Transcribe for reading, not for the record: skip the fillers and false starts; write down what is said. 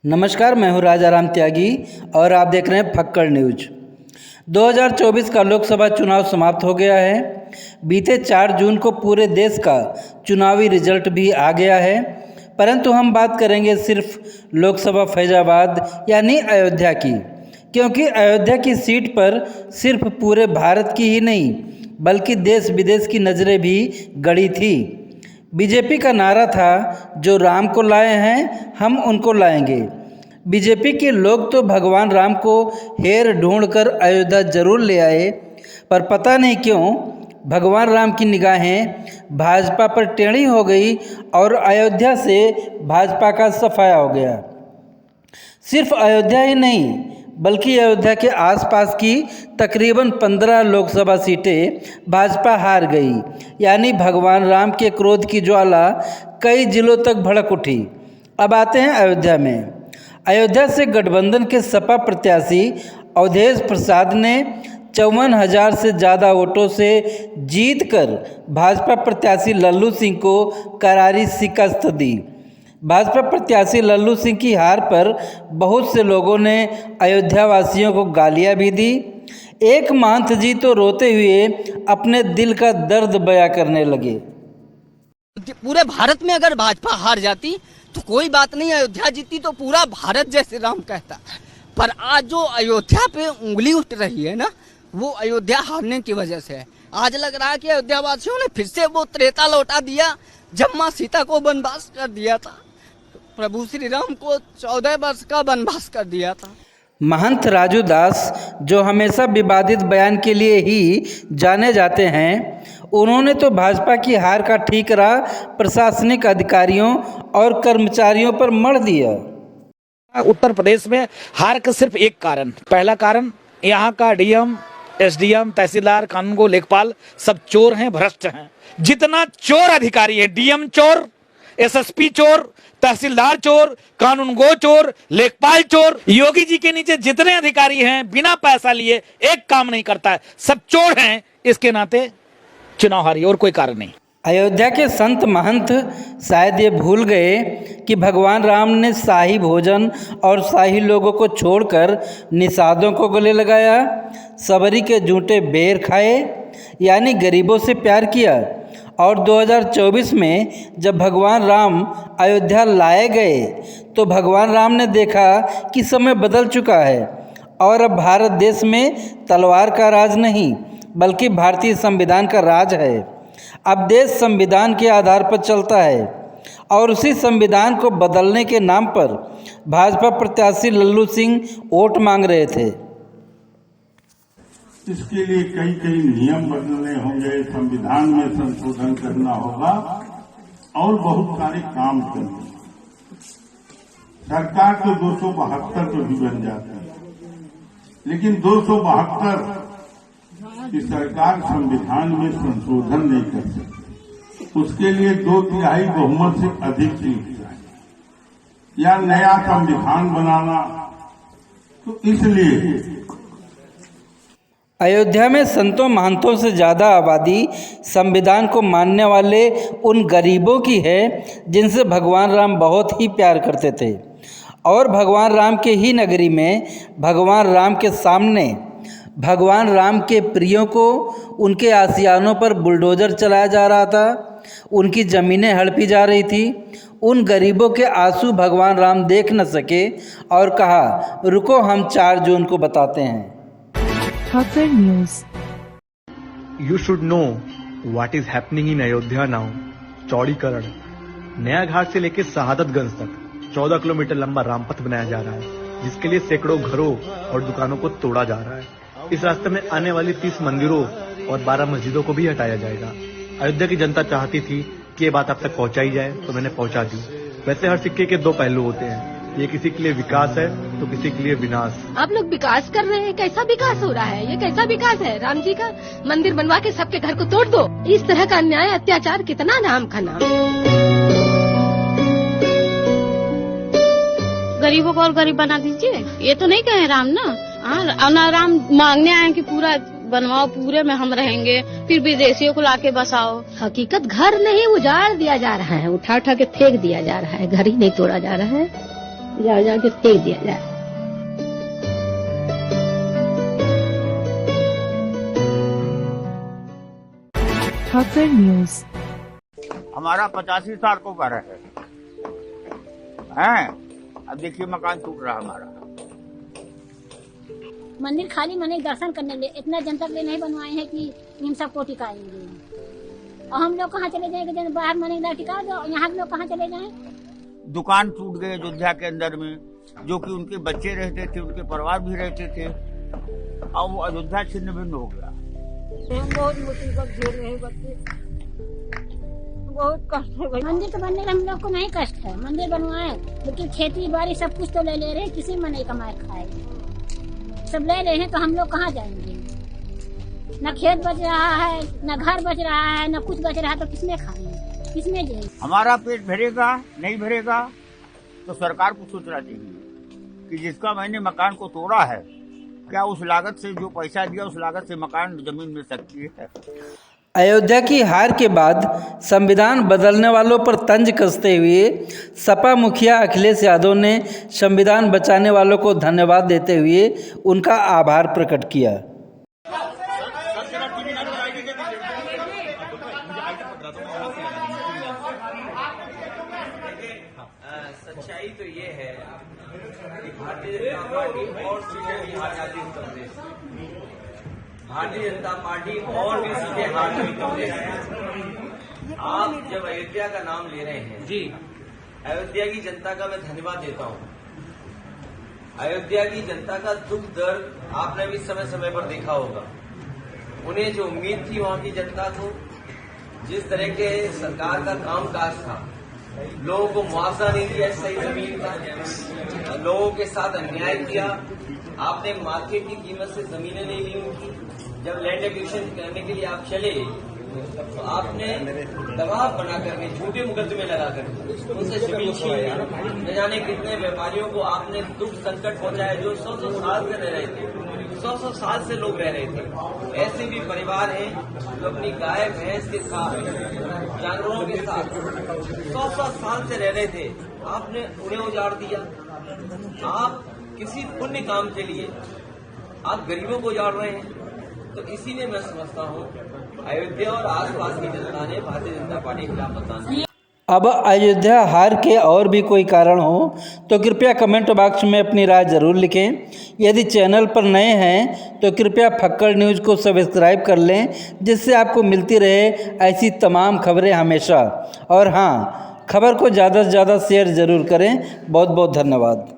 नमस्कार, मैं हूं राजाराम त्यागी और आप देख रहे हैं फक्कड़ न्यूज। 2024 का लोकसभा चुनाव समाप्त हो गया है। बीते 4 जून को पूरे देश का चुनावी रिजल्ट भी आ गया है, परंतु हम बात करेंगे सिर्फ लोकसभा फैजाबाद यानी अयोध्या की, क्योंकि अयोध्या की सीट पर सिर्फ पूरे भारत की ही नहीं बल्कि देश विदेश की नज़रें भी गड़ी थी। बीजेपी का नारा था, जो राम को लाए हैं हम उनको लाएंगे। बीजेपी के लोग तो भगवान राम को हेर ढूंढकर अयोध्या जरूर ले आए, पर पता नहीं क्यों भगवान राम की निगाहें भाजपा पर टेढ़ी हो गई और अयोध्या से भाजपा का सफाया हो गया। सिर्फ अयोध्या ही नहीं बल्कि अयोध्या के आसपास की तकरीबन 15 लोकसभा सीटें भाजपा हार गई, यानी भगवान राम के क्रोध की ज्वाला कई जिलों तक भड़क उठी। अब आते हैं अयोध्या में। अयोध्या से गठबंधन के सपा प्रत्याशी अवधेश प्रसाद ने 54,000 से ज़्यादा वोटों से जीतकर भाजपा प्रत्याशी लल्लू सिंह को करारी शिकस्त दी। भाजपा प्रत्याशी लल्लू सिंह की हार पर बहुत से लोगों ने अयोध्या वासियों को गालियां भी दी। एक महंत जी तो रोते हुए अपने दिल का दर्द बयां करने लगे। पूरे भारत में अगर भाजपा हार जाती तो कोई बात नहीं, अयोध्या जीती तो पूरा भारत जय श्री राम कहता। पर आज जो अयोध्या पे उंगली उठ रही है ना, वो अयोध्या हारने की वजह से है। आज लग रहा है कि अयोध्या वासियों ने फिर से वो त्रेता लौटा दिया जब माँ सीता को वनवास कर दिया था। प्रभु श्री राम को 14 वर्ष का वनवास कर दिया था। महंत राजू दास, जो हमेशा विवादित बयान के लिए ही जाने जाते हैं, उन्होंने तो भाजपा की हार का ठीकरा प्रशासनिक अधिकारियों और कर्मचारियों पर मढ़ दिया। उत्तर प्रदेश में हार का सिर्फ एक कारण, पहला कारण यहाँ का डीएम, एसडीएम, तहसीलदार, कानूनगो, लेखपाल सब चोर हैं, भ्रष्ट हैं। जितना चोर अधिकारी है, डीएम चोर, एसएसपी चोर, तहसीलदार चोर, कानूनगो चोर, लेखपाल चोर। योगी जी के नीचे जितने अधिकारी हैं बिना पैसा लिए एक काम नहीं करता है, सब चोर हैं। इसके नाते चुनाव हारी और कोई कारण नहीं। अयोध्या के संत महंत शायद ये भूल गए कि भगवान राम ने शाही भोजन और शाही लोगों को छोड़कर निषादों को गले लगाया, सबरी के जूठे बेर खाए यानी गरीबों से प्यार किया। और 2024 में जब भगवान राम अयोध्या लाए गए तो भगवान राम ने देखा कि समय बदल चुका है और अब भारत देश में तलवार का राज नहीं बल्कि भारतीय संविधान का राज है। अब देश संविधान के आधार पर चलता है और उसी संविधान को बदलने के नाम पर भाजपा प्रत्याशी लल्लू सिंह वोट मांग रहे थे। इसके लिए कई कई नियम बदलने होंगे, संविधान में संशोधन करना होगा और बहुत सारे काम करने। सरकार तो 272 तो भी बन जाती है, लेकिन 272 की सरकार संविधान में संशोधन नहीं कर सकती। उसके लिए 2/3 बहुमत से अधिक सीट चाहिए या नया संविधान बनाना। तो इसलिए अयोध्या में संतों महंतों से ज़्यादा आबादी संविधान को मानने वाले उन गरीबों की है जिनसे भगवान राम बहुत ही प्यार करते थे। और भगवान राम के ही नगरी में भगवान राम के सामने भगवान राम के प्रियों को उनके आसियानों पर बुलडोजर चलाया जा रहा था, उनकी ज़मीनें हड़पी जा रही थी। उन गरीबों के आंसू भगवान राम देख न सके और कहा, रुको हम 4 जून को बताते हैं। Further news. You should know what is happening in Ayodhya now. चौड़ीकरण, नया घाट से लेकर शहादतगंज तक 14 किलोमीटर लंबा रामपथ बनाया जा रहा है, जिसके लिए सैकड़ों घरों और दुकानों को तोड़ा जा रहा है। इस रास्ते में आने वाली 30 मंदिरों और 12 मस्जिदों को भी हटाया जाएगा। अयोध्या की जनता चाहती थी कि ये बात आप तक पहुंचाई जाए, तो मैंने पहुंचा दी। वैसे हर सिक्के के 2 पहलू होते हैं, ये किसी के लिए विकास है तो किसी के लिए विनाश। आप लोग विकास कर रहे हैं, कैसा विकास हो रहा है? ये कैसा विकास है? राम जी का मंदिर बनवा के सबके घर को तोड़ दो। इस तरह का अन्याय अत्याचार कितना नाम का नाम। गरीबों को और गरीब बना दीजिए, ये तो नहीं कहे राम ना। ना राम मांगने आए कि पूरा बनवाओ, पूरे में हम रहेंगे, फिर विदेशियों को लाके बसाओ। हकीकत घर नहीं उजाड़ दिया जा रहा है, उठा उठा के फेंक दिया जा रहा है, घर ही नहीं तोड़ा जा रहा है। जा जा के फेंक दिया जाए। खबर न्यूज। हमारा 85 साल को घर है। अब देखिए मकान टूट रहा हमारा। मंदिर खाली मने दर्शन करने लिए इतना जनता के लिए नहीं बनवाए हैं कि इन सबको टिकाएंगे। और हम लोग कहाँ चले जाएंगे? जब बाहर मने टिका दो, यहाँ के लोग कहाँ चले जाएं? दुकान टूट गए अयोध्या के अंदर में, जो कि उनके बच्चे रहते थे, उनके परिवार भी रहते थे, और वो अयोध्या छिन्न भिन्न हो गया। बहुत मुसीबत झेल रहे बच्चे, बहुत कष्ट है। मंदिर तो बनने का हम लोग को नहीं कष्ट है, मंदिर बनवाए, लेकिन खेती बाड़ी सब कुछ तो ले रहे हैं, किसी में नहीं कमाए खाए, सब ले रहे हैं, तो हम लोग कहाँ जाएंगे? न खेत बच रहा है, न घर बच रहा है, न कुछ बच रहा है, तो किसमें खाएंगे, किसमें जाएंगे? हमारा पेट भरेगा नहीं भरेगा तो सरकार को सोचना चाहिए कि जिसका मैंने मकान को तोड़ा है, क्या उस लागत से जो पैसा दिया उस लागत से मकान जमीन मिल सकती है? अयोध्या की हार के बाद संविधान बदलने वालों पर तंज कसते हुए सपा मुखिया अखिलेश यादव ने संविधान बचाने वालों को धन्यवाद देते हुए उनका आभार प्रकट किया। सच्चाई तो ये है कि भारतीय जनता पार्टी और सीटें हार जाती है उत्तर प्रदेश। भारतीय जनता पार्टी और भी सीटें हार गई उत्तर प्रदेश। आप जब अयोध्या का नाम ले रहे हैं जी, अयोध्या की जनता का मैं धन्यवाद देता हूं। अयोध्या की जनता का दुख दर्द आपने भी समय समय पर देखा होगा। उन्हें जो उम्मीद थी वहां की जनता को, जिस तरह के सरकार का कामकाज था, लोगों को मुआवजा नहीं दिया सही जमीन का, लोगों के साथ अन्याय किया, आपने मार्केट की कीमत से जमीनें नहीं ली उनकी। जब लैंड एक्विजिशन करने के लिए आप चले तो आपने दबाव बना करके झूठे मुकदमे लगा कर उनसे जमीन छीन, न जाने कितने व्यापारियों को आपने दुख संकट पहुंचाया जो 100 साल से रह रहे थे, 100 साल से लोग रह रहे थे। ऐसे भी परिवार हैं जो अपनी गाय भैंस के साथ, जानवरों के साथ 100 साल से रह रहे थे, आपने उन्हें उजाड़ दिया। आप किसी पुण्य काम के लिए आप गरीबों को उजाड़ रहे हैं। तो इसीलिए मैं समझता हूँ अयोध्या और आसपास की जनता ने भारतीय जनता पार्टी के खिलाफ मतदान किया। अब अयोध्या हार के और भी कोई कारण हो तो कृपया कमेंट बॉक्स में अपनी राय ज़रूर लिखें। यदि चैनल पर नए हैं तो कृपया फक्कड़ न्यूज़ को सब्सक्राइब कर लें, जिससे आपको मिलती रहे ऐसी तमाम खबरें हमेशा। और हाँ, खबर को ज़्यादा से ज़्यादा शेयर ज़रूर करें। बहुत बहुत धन्यवाद।